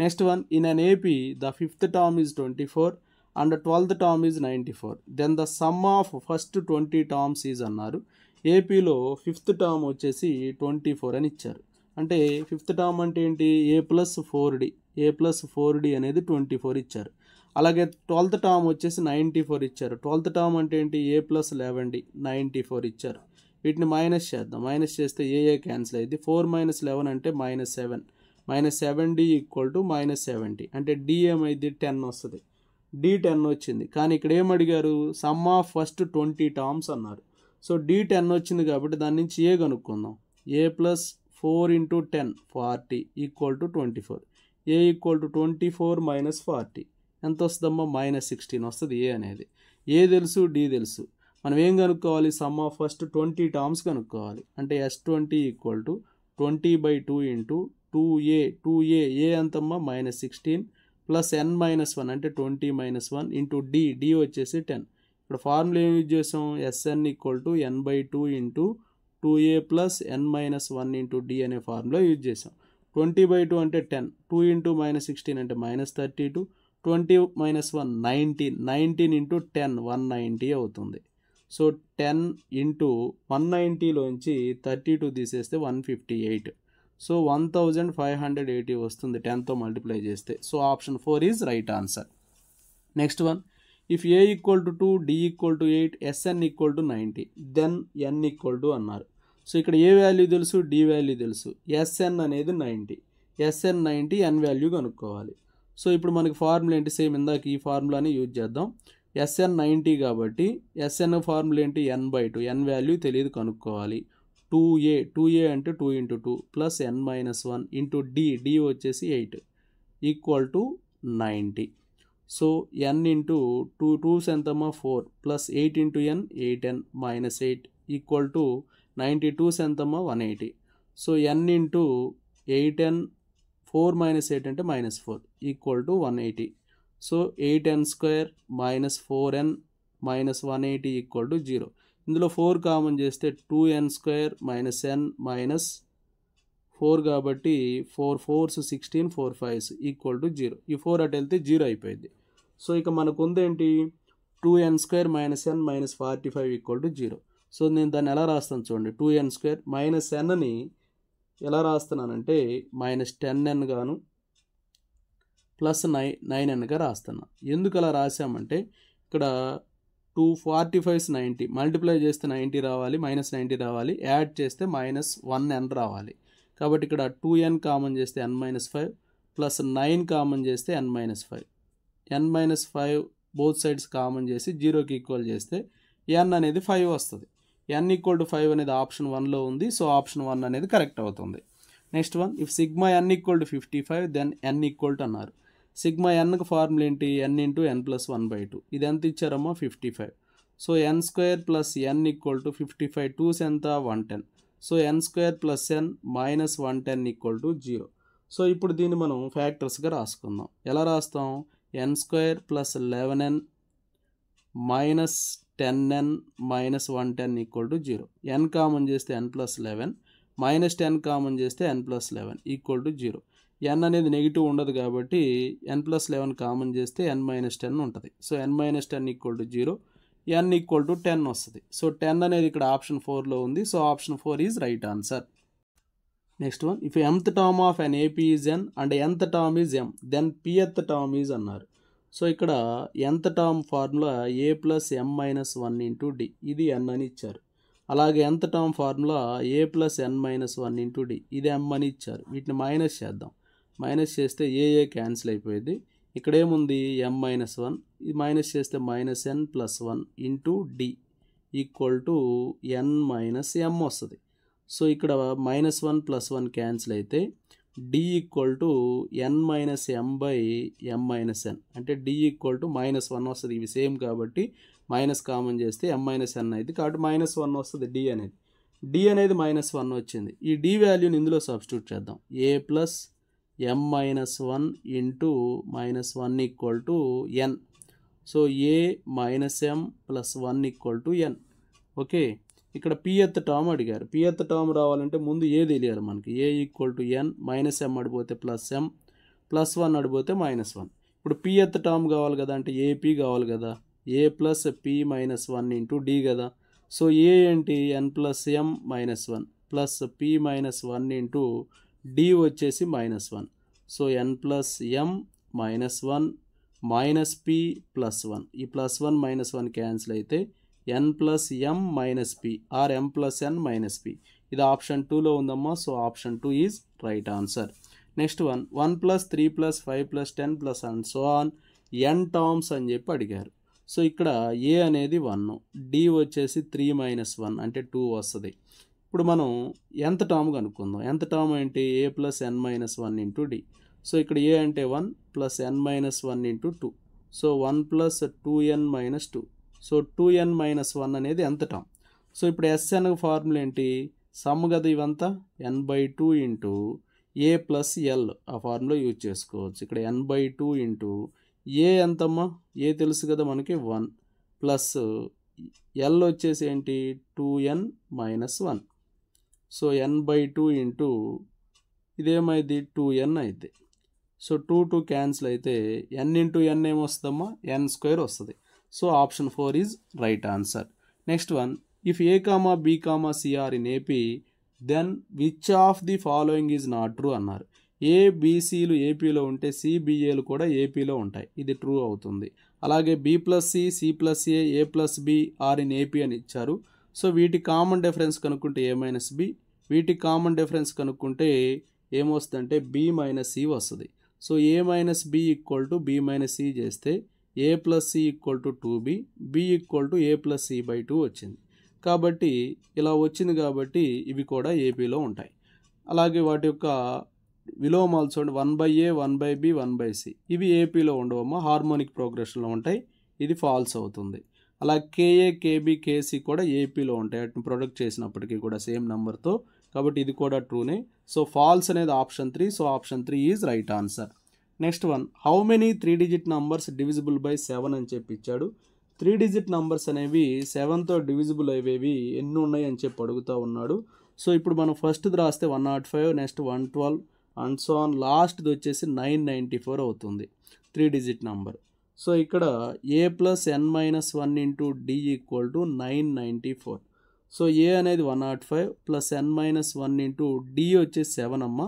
Next one, in an AP the 5th term is 24 and 12th term is 94. Then the sum of first 20 terms is అన్నారు. ఏపీలో 5th term వచ్చేసి 24 అని ఇచ్చారు. అంటే 5th టర్మ్ అంటే ఏంటి A plus 4D. A plus 4D అనేది 24 ఇచ్చారు. అలాగే 12th టర్మ్ వచ్చేసి 94 ఇచ్చారు. 12th టర్మ్ అంటే ఏంటి A ప్లస్ 11D 94 ఇచ్చారు. వీటిని మైనస్ చేద్దాం. మైనస్ చేస్తే ఏ క్యాన్సిల్ అయ్యింది. 4 - 11 అంటే -7. -7D ఈక్వల్ టు -70 అంటే D ఏమైంది 10 వస్తుంది. D 10 వచ్చింది. కానీ ఇక్కడ ఏం అడిగారు సమ్ ఆఫ్ ఫస్ట్ 20 టర్మ్స్ అన్నారు. సో D 10 వచ్చింది కాబట్టి దాని నుంచి ఏ కనుక్కుందాం. A plus 4 into 10 40 equal to 24. A equal to 24 minus 40 ఎంత వస్తుందమ్మా -16 వస్తుంది. ఏ అనేది ఏ తెలుసు D తెలుసు. మనం ఏం కనుక్కోవాలి సమ్ ఆఫ్ ఫస్ట్ 20 టర్మ్స్ కనుక్కోవాలి. అంటే S20 equal to 20/2 into 2A ఏ ఎంతమ్మా -16 ప్లస్ n - 1 అంటే 20 - 1 ఇంటూ D వచ్చేసి 10. ఇక్కడ ఫార్ములా ఏం యూజ్ చేసాం Sn equal to n/2 into 2A plus n - 1 into D అనే ఫార్ములా యూజ్ చేసాం. 20/2 అంటే 10. 2 ఇంటూ -16 అంటే -32. 20 - 1 19 ఇంటూ 10 190 అవుతుంది. సో 10 ఇంటూ 190లోంచి 32 తీసేస్తే 158. సో 1580 వస్తుంది 10తో మల్టిప్లై చేస్తే. So option 4 is right answer. Next one, if A equal to 2 D equal to 8 Sn equal to 90 then n equal to అన్నారు. సో ఇక్కడ ఏ వాల్యూ తెలుసు D వాల్యూ తెలుసు. Sn అనేది 90. Sn 90 n వాల్యూ కనుక్కోవాలి. So ఇప్పుడు మనకి formula ఏంటి same ఇందాక ఈ ఫార్ములాని యూజ్ చేద్దాం. ఎస్ఎన్ 90 కాబట్టి ఎస్ఎన్ ఫార్ములా ఏంటి n/2, n వాల్యూ తెలియదు కనుక్కోవాలి. 2a అంటే 2 × 2 ప్లస్ n-1 ఇంటూ d వచ్చేసి 8 equal to 90. So n into 2 2s ఎంతమ్మా 4 plus 8 into n 8n minus 8 equal to 92s ఎంతమ్మా 180. So n into 8n 4 minus 8 అంటే -4 equal to 180. So 8n² minus 4n minus 180 equal to 0. ఇందులో 4 common చేస్తే 2n² minus n minus 4 కాబట్టి 4 4s 16 4 5s equal to 0. ఈ 4 అటు వెళ్తే 0 అయిపోయింది. So ఇక మనకు ఉందేంటి 2n² minus n minus 45 equal to 0. So నేను దాన్ని ఎలా రాస్తాను చూడండి. 2n² మైనస్ nని ఎలా రాస్తున్నానంటే మైనస్ 10n గాను ప్లస్ 9nగా రాస్తున్నా. ఎందుకు అలా రాసామంటే ఇక్కడ 245s 90 మల్టిప్లై చేస్తే 90 రావాలి, మైనస్ 90 రావాలి, యాడ్ చేస్తే మైనస్ 1n రావాలి. కాబట్టి ఇక్కడ 2n కామన్ చేస్తే n-5 ప్లస్ 9 కామన్ చేస్తే n-5, n-5 both sides common చేసి 0కి ఈక్వల్ చేస్తే n అనేది 5 వస్తుంది. n ఈక్వల్ టు 5 అనేది ఆప్షన్ 1లో ఉంది. సో ఆప్షన్ 1 అనేది కరెక్ట్ అవుతుంది. Next one, if sigma n equal to 55 then n equal to అన్నారు. సిగ్మా nకి ఫార్ములా ఏంటి? n into n plus 1/2. ఇది ఎంత ఇచ్చారమ్మా 55. So n² plus n equal to 55 2s ఎంత 110. So n² plus n minus 110 equal to 0. So ఇప్పుడు దీన్ని మనం ఫ్యాక్టర్స్గా రాసుకుందాం. ఎలా రాస్తాం? n² plus 11n minus 10n minus 110 equal to 0. n common చేస్తే n ప్లస్ 11 మైనస్ 10 కామన్ చేస్తే n plus 11 equal to 0. n అనేది నెగిటివ్ ఉండదు కాబట్టి n ప్లస్ 11 కామన్ చేస్తే n మైనస్ 10 ఉంటుంది. So n minus 10 equal to 0, n equal to 10 వస్తుంది. So 10 అనేది ఇక్కడ ఆప్షన్ 4లో ఉంది. So option 4 is right answer. Next one, if mth term of an AP is n and nth term is m then pth term is అన్నారు. So ఇక్కడ nth term formula a plus m minus 1 into d, ఇది n అని ఇచ్చారు. అలాగే nth term formula a plus n minus 1 into d, ఇది m అని ఇచ్చారు. వీటిని మైనస్ చేద్దాం. మైనస్ చేస్తే ఏ క్యాన్సిల్ అయిపోయింది. ఇక్కడ ఏముంది m-1, ఇది మైనస్ చేస్తే minus n plus 1 into d equal to n minus m వస్తుంది. సో ఇక్కడ మైనస్ 1 ప్లస్ 1 క్యాన్సిల్ అయితే d equal to n minus m by m minus n అంటే d ఈక్వల్ టు మైనస్ 1 వస్తుంది. ఇవి సేమ్ కాబట్టి minus common చేస్తే m minus n అయితే కాబట్టి మైనస్ 1 వస్తుంది d అనేది. d అనేది మైనస్ 1 వచ్చింది. ఈ d వాల్యూని ఇందులో సబ్స్టిట్యూట్ చేద్దాం. a plus m-1 into -1 equal to n. So a minus m plus 1 equal to n. Okay, ఇక్కడ pth టర్మ్ అడిగారు. pth టర్మ్ రావాలంటే ముందు a తెలియాలి మనకి. a equal to n minus m అడిపోతే ప్లస్ m ప్లస్ 1 అడిపోతే -1. ఇప్పుడు pth టర్మ్ కావాలి కదా, అంటే ap కావాలి కదా. a plus p minus 1 into d కదా. సో a ఏంటి n plus m minus 1 plus p minus 1 into d వచ్చేసి -1. So n plus m minus 1 minus p plus 1. ఈ ప్లస్ 1 మైనస్ 1 క్యాన్సిల్ అయితే n plus m minus p or m plus n minus p. ఇది option 2లో ఉందమ్మా. So option 2 is right answer. Next one, 1 plus 3 plus 5 plus 10 plus and so on n terms అని చెప్పి అడిగారు. So ఇక్కడ a అనేది 1, d వచ్చేసి 3 minus 1 అంటే 2 వస్తుంది. ఇప్పుడు మనం nth టర్మ్ కనుక్కుందాం. nth టర్మ్ ఏంటి? a plus n minus 1 into d. So ఇక్కడ a అంటే 1 plus n minus 1 into 2. So 1 plus 2n minus 2. So 2n minus 1 అనేది nth టర్మ్. సో ఇప్పుడు sn ఫార్ములా ఏంటి? సమ్ కదా ఇవంతా, n/2 into a plus l. ఆ formula use చేసుకోవచ్చు. ఇక్కడ n/2 ఇంటూ a ఎంతమ్మా? a తెలుసు కదా మనకి 1 ప్లస్ l వచ్చేసి ఏంటి 2n minus 1. So n/2 into ఇదేమైంది 2n అయితే. సో 2 క్యాన్సిల్ అయితే n ఇంటూ n ఏమొస్తుందమ్మా? n² వస్తుంది. So option 4 is right answer. Next one, if a, b, c are in AP then which of the following is not true అన్నారు. a, b, cలు ఏపీలో ఉంటే c, b, aలు కూడా ఏపీలో ఉంటాయి. ఇది ట్రూ అవుతుంది. అలాగే b plus c, c plus a plus b are in AP అని ఇచ్చారు. సో వీటి కామన్ డిఫరెన్స్ కనుక్కుంటే a మైనస్ b, వీటి కామన్ డిఫరెన్స్ కనుక్కుంటే ఏమొస్తుందంటే b మైనస్ c వస్తుంది. So a minus b equal to b minus c చేస్తే a plus c equal to 2b, b equal to a plus c by 2 వచ్చింది. కాబట్టి ఇలా వచ్చింది కాబట్టి ఇవి కూడా ఏపీలో ఉంటాయి. అలాగే వాటి యొక్క విలోమాలు చూడండి, 1/a, 1/b, 1/c ఇవి ఏపీలో ఉండవమ్మా, హార్మోనిక్ ప్రోగ్రెషన్లో ఉంటాయి. ఇది ఫాల్స్ అవుతుంది. అలా కేఏ, కేబీ, కేసీ కూడా ఏపీలో ఉంటాయి వాటిని ప్రొడక్ట్ చేసినప్పటికీ కూడా సేమ్ నెంబర్తో. కాబట్టి ఇది కూడా ట్రూనే. సో ఫాల్స్ అనేది option 3. So option 3 is right answer. Next one, how many 3 digit numbers divisible by 7 అని చెప్పి ఇచ్చాడు. 3 డిజిట్ నంబర్స్ అనేవి 7తో డివిజిబుల్ అయ్యేవి ఎన్ని ఉన్నాయి అని చెప్పి అడుగుతూ ఉన్నాడు. సో ఇప్పుడు మనం ఫస్ట్ది రాస్తే 105, నెక్స్ట్ 112 అండ్ సో ఆన్, లాస్ట్ది వచ్చేసి 994 అవుతుంది 3 డిజిట్ నంబర్. సో ఇక్కడ a plus n minus 1 into d equal to 994. So a అనేది 105 plus n minus 1 into d వచ్చేసి 7 అమ్మ,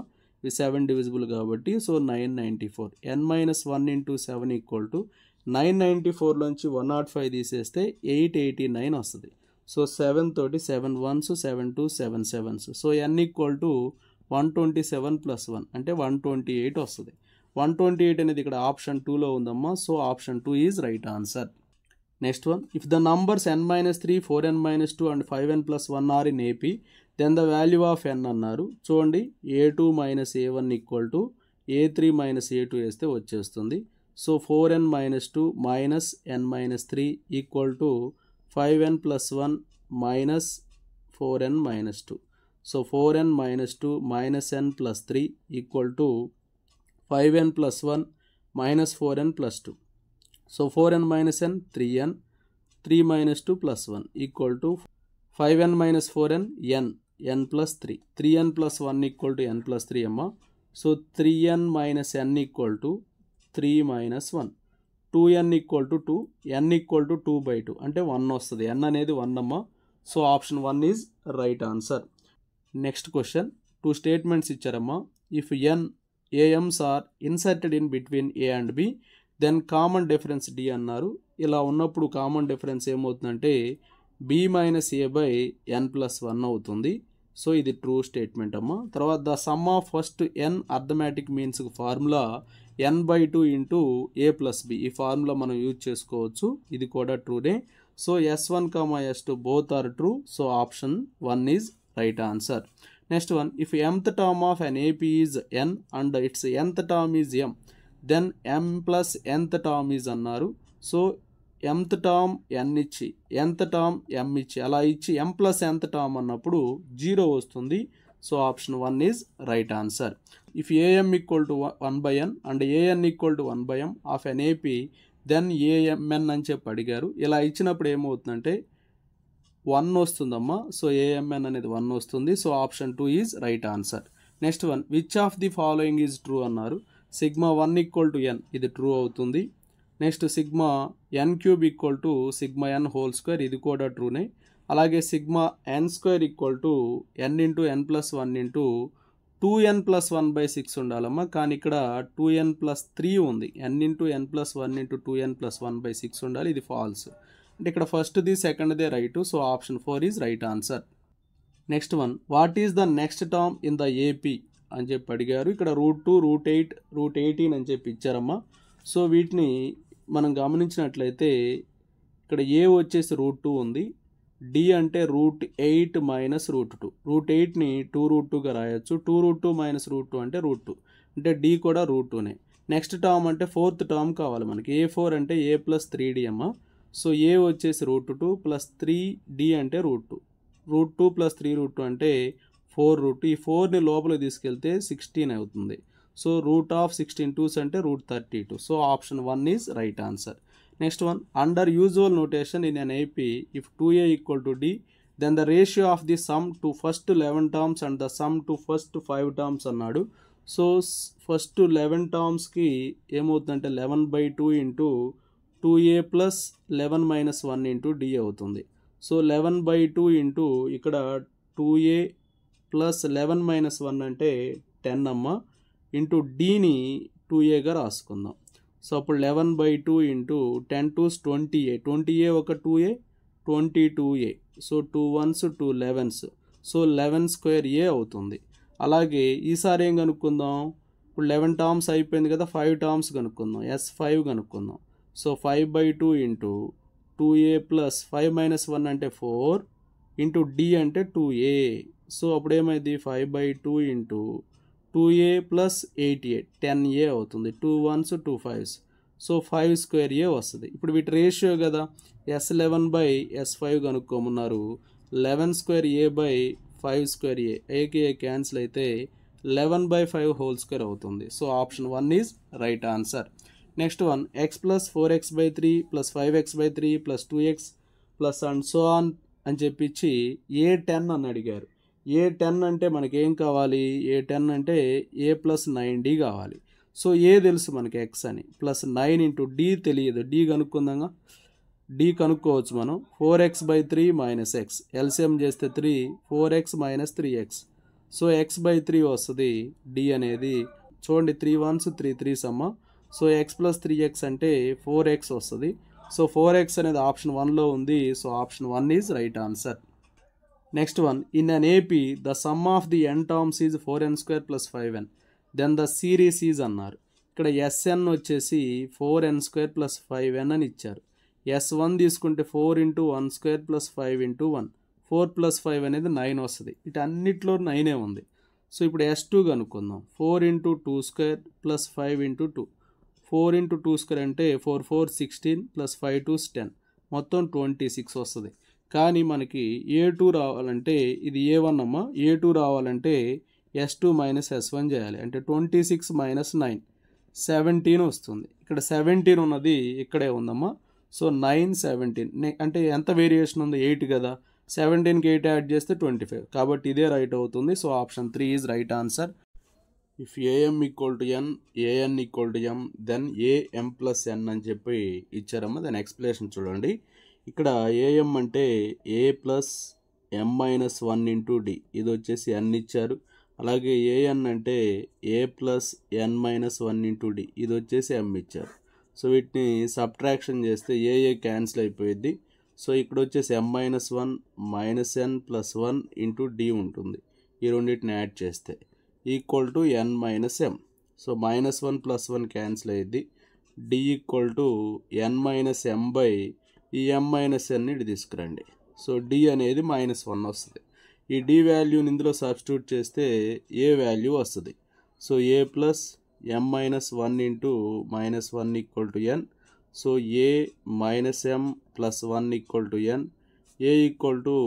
ఇవి 7 డివిజిబుల్ కాబట్టి. So 994, n minus 1 into 7 equal to 994లోంచి 105 తీసేస్తే 889 వస్తుంది. సో 7 తోటి 7 1s, 7 2s, 7 7s. So n equal to 127 plus 1 అంటే 128 వస్తుంది. 128 అనేది ఇక్కడ ఆప్షన్ 2లో ఉందమ్మా. So option 2 is right answer. Next one, if the numbers n-3, 4n-2 and 5n plus 1 are in AP, then the value of n అన్నారు. చూడండి, a2 minus a1 equal to a3 minus a2 వేస్తే వచ్చేస్తుంది. So 4n-2 minus n-3 equal to 5n plus 1 minus 4n-2. So 4n-2 minus n plus 3 equal to 5n plus 1 minus 4n plus 2. So 4n minus n 3n, 3 minus 2 plus 1 equal to 5n minus 4n n plus 3. 3n plus 1 equal to n plus 3 amma. So 3n minus n equal to 3 minus 1. 2n equal to 2, n equal to 2 by 2 అంటే 1 వస్తుంది. n అనేది 1 అమ్మా. So option 1 is right answer. Next question, 2 statements ఇచ్చారమ్మా. If n AMs are inserted in between A and B, then common difference D అన్నారు. ఇలా ఉన్నప్పుడు common difference ఏమవుతుందంటే B minus A by n plus 1 అవుతుంది. So ఇది true statement అమ్మా. తర్వాత the sum of first n arithmetic means formula n/2 into A plus B, ఈ formula మనం యూజ్ చేసుకోవచ్చు. ఇది కూడా ట్రూనే. So S1, S2 both are true. So option 1 is right answer. Next one, if mth term of an AP is n and its nth term is m, then m plus nth term is అన్నారు. So mth term n ఇచ్చి nth term m ఇచ్చి అలా ఇచ్చి m plus nth term అన్నప్పుడు 0 వస్తుంది. So option 1 is right answer. If am equal to 1/n and an equal to 1/m of an AP, then amn అని చెప్పి అడిగారు. ఇలా ఇచ్చినప్పుడు ఏమవుతుందంటే 1 వస్తుందమ్మా. సో amn అనేది 1 వస్తుంది. So option 2 is right answer. Next one, which of the following is true అన్నారు. సిగ్మా 1 ఈక్వల్ టు n, ఇది ట్రూ అవుతుంది. Next sigma n³ equal to sigma n whole square, ఇది కూడా ట్రూనే. అలాగే sigma n² equal to n into n plus 1 into 2n plus 1/6 ఉండాలమ్మా. కానీ ఇక్కడ 2n plus 3 ఉంది. n into n plus 1 into 2n plus 1/6 ఉండాలి. ఇది ఫాల్స్. అంటే ఇక్కడ ఫస్ట్ది సెకండ్దే right. So option 4 is right answer. Next one, what is the next term in the AP అని చెప్పి అడిగారు. ఇక్కడ √2, √8, √18 అని చెప్పి ఇచ్చారమ్మా. సో వీటిని మనం గమనించినట్లయితే ఇక్కడ ఏ వచ్చేసి √2 ఉంది, డి అంటే √8 మైనస్ √2. √8ని 2√2గా రాయొచ్చు. 2√2 మైనస్ √2 అంటే √2, అంటే డి కూడా √2నే. నెక్స్ట్ టర్మ్ అంటే 4th టర్మ్ కావాలి మనకి. A4 అంటే a ప్లస్ 3d అమ్మా. సో ఏ వచ్చేసి √2 ప్లస్ 3d అంటే √2. √2 ప్లస్ 3√2 అంటే 4√2. ఈ 4ని లోపలికి తీసుకెళ్తే 16 అవుతుంది. సో √16 2s అంటే √32. So option 1 is right answer. Next one, under usual notation in an AP, if 2a equal to d, then the ratio of the sum to first 11 terms and the sum to first 5 terms అన్నాడు. So first 11 టర్మ్స్కి ఏమవుతుందంటే 11/2 into 2a plus 11 minus 1 into d అవుతుంది. So 11/2 into ఇక్కడ 2a plus 11 minus 1 అంటే 10 అమ్మ, into డీని 2aగా రాసుకుందాం. So అప్పుడు 11/2 into 10 2s 20a, 20a ఒక 2a, 22a. So 2 1s 2 11s, so 11² అవుతుంది. అలాగే ఈసారి ఏం కనుక్కుందాం, ఇప్పుడు 11 టర్మ్స్ అయిపోయింది కదా, 5 టర్మ్స్ కనుక్కుందాం. S5 కనుక్కుందాం. So 5/2 into 2a plus 5 minus 1 అంటే 4 ఇంటూ d అంటే 2a. సో అప్పుడు ఏమైంది 5/2 into 2a plus 8a 10a అవుతుంది. 2 1s 2 5s. So 5 square a వస్తుంది. ఇప్పుడు వీటి రేషియో కదా, S11/S5 కనుక్కోమన్నారు. 11 square a by 5 square a, ఏకి ఏ క్యాన్సిల్ అయితే 11/5 హోల్ స్క్వేర్ అవుతుంది. So option 1 is right answer. Next one, x plus 4x/3 plus 5x/3 plus 2x plus and so on అని చెప్పించి A10 అని అడిగారు. A10 అంటే మనకి ఏం కావాలి, A10 అంటే a ప్లస్ 9d కావాలి. సో ఏ తెలుసు మనకి x అని, ప్లస్ 9 ఇంటూ d తెలియదు, d కనుక్కుందాగా. d కనుక్కోవచ్చు మనం. 4x/3 మైనస్ x, ఎల్సిఎం చేస్తే 3, 4x minus 3x. So x/3 వస్తుంది. d అనేది చూడండి 3 1s 3 3s అమ్మ. సో x ప్లస్ 3x అంటే 4x వస్తుంది. సో 4x అనేది ఆప్షన్ 1లో ఉంది. So option 1 is right answer. Next one, in an AP the sum of the n terms is 4n² plus 5n then the series is అన్నారు. ఇక్కడ SN వచ్చేసి 4n² plus 5n అని ఇచ్చారు. S1 తీసుకుంటే 4 into 1² plus 5 into 1, 4 plus 5 అనేది 9 వస్తుంది. ఇటన్నిటిలో 9 ఉంది. So ఇప్పుడు S2 కనుక్కుందాం. 4 ఇంటూ 2² ప్లస్ 5 ఇంటూ 2, 4 ఇంటూ 2² అంటే 4 4 16 ప్లస్ 5 2s 10, మొత్తం 26 వస్తుంది. కానీ మనకి A2 రావాలంటే ఇది A1 అమ్మ. A2 రావాలంటే S2 మైనస్ S1 చేయాలి. అంటే 26 మైనస్ 9 17 వస్తుంది. ఇక్కడ 17 ఉన్నది ఇక్కడే ఉందమ్మా. సో 9 17 అంటే ఎంత వేరియేషన్ ఉంది, 8 కదా. 17కి 8 యాడ్ చేస్తే 25, కాబట్టి ఇదే రైట్ అవుతుంది. So option 3 is right answer. If am equal to n, an equal to m, then am plus n అని చెప్పి ఇచ్చారమ్మా. దాని ఎక్స్ప్లెనేషన్ చూడండి. ఇక్కడ am అంటే a plus m minus 1 into d, ఇది వచ్చేసి n ఇచ్చారు. అలాగే an అంటే a plus n minus 1 into d, ఇది వచ్చేసి m ఇచ్చారు. సో వీటిని సబ్ట్రాక్షన్ చేస్తే ఏ క్యాన్సిల్ అయిపోయింది. సో ఇక్కడ వచ్చేసి m minus 1 minus n plus 1 into d ఉంటుంది. ఈ రెండింటిని యాడ్ చేస్తే equal to n minus m. So minus 1 plus 1 cancel అయ్యింది. d equal to n minus m by ఈ m మైనస్ n ఇటు తీసుకురండి. సో d అనేది మైనస్ 1 వస్తుంది. ఈ d వాల్యూని ఇందులో సబ్స్టిట్యూట్ చేస్తే ఏ వాల్యూ వస్తుంది. So a plus m minus 1 into minus 1 equal to n. So a minus m plus 1 equal to n, a equal to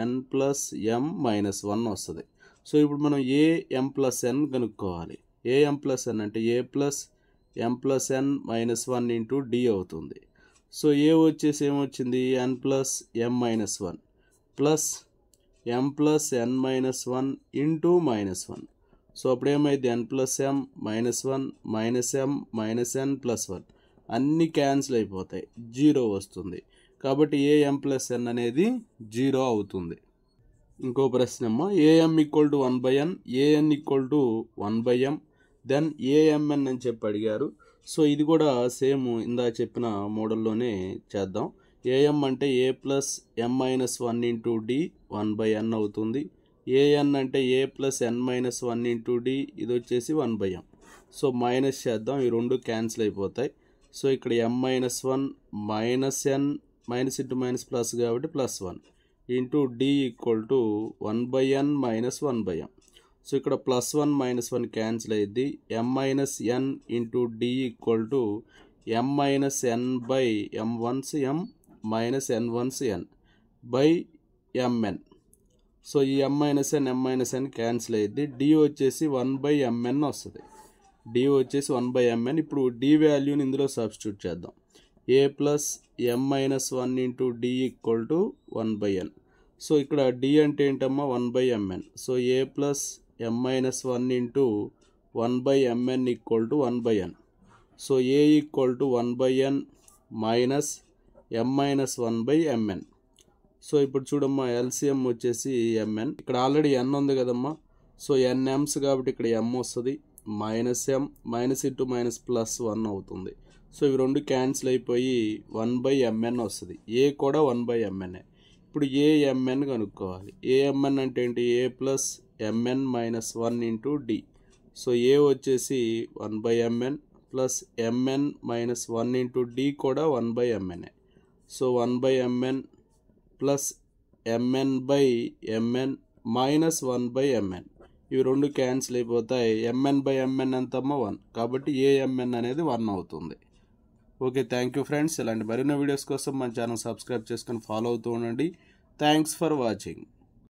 n plus m minus 1 వస్తుంది. So ఇప్పుడు మనం am ప్లస్ n కనుక్కోవాలి. am plus n అంటే a plus m plus n minus 1 into d అవుతుంది. So a వచ్చేసి ఏమొచ్చింది, n plus m minus 1 plus m plus n minus 1 into minus 1. So అప్పుడు ఏమైంది, n plus m minus 1 minus m minus n plus 1 అన్నీ cancel అయిపోతాయి, 0 వస్తుంది. కాబట్టి am plus n అనేది 0 అవుతుంది. ఇంకో ప్రశ్న అమ్మ, am equal to 1/n, an equal to 1/m, then amn అని చెప్పి అడిగారు. సో ఇది కూడా సేమ్ ఇందా చెప్పిన మోడల్లోనే చేద్దాం. am అంటే a plus m minus 1 into d 1/n అవుతుంది. an అంటే a plus n minus 1 into d, ఇది వచ్చేసి 1/m. సో మైనస్ చేద్దాం, ఈ రెండు క్యాన్సిల్ అయిపోతాయి. సో ఇక్కడ m minus 1 minus n, minus into minus plus కాబట్టి plus 1 into d equal to 1/n minus 1/m. So ఇక్కడ ప్లస్ 1 మైనస్ 1 క్యాన్సిల్ అయ్యింది. m minus n into d equal to m minus n by m ones m minus n ones n by mn. So ఈ m minus n cancel అయ్యింది. d వచ్చేసి 1/mn వస్తుంది. d వచ్చేసి 1/mn. ఇప్పుడు d వాల్యూని ఇందులో substitute చేద్దాం. a plus m minus 1 into d equal to 1/n. So ఇక్కడ d అంటే ఏంటమ్మా, 1/mn. So a plus m minus 1 into 1/mn equal to 1/n. So a equal to 1/n minus m minus 1/mn. So ఇప్పుడు చూడమ్మా, LCM వచ్చేసి mn. ఇక్కడ already n ఉంది కదమ్మా. So nms కాబట్టి ఇక్కడ m వస్తుంది. Minus m minus into minus plus 1 అవుతుంది. సో ఇవి రెండు క్యాన్సిల్ అయిపోయి 1/mn వస్తుంది. ఏ కూడా 1/mn. ఇప్పుడు amn కనుక్కోవాలి. amn అంటే ఏంటి, a plus mn minus 1 into d. So a వచ్చేసి 1/mn plus M N minus 1 into D కూడా 1/mn. So 1/mn plus M N by M N minus 1/mn. ఇవి రెండు క్యాన్సిల్ అయిపోతాయి. mn/mn ఎంతమ్మా 1, కాబట్టి ఏఎంఎన్ అనేది 1 అవుతుంది. Okay, thank you friends. ఇలాంటి మరిన్ని వీడియోస్ కోసం మన ఛానల్ సబ్స్క్రైబ్ చేసుకొని ఫాలో అవుతూ ఉండండి. Thanks for watching.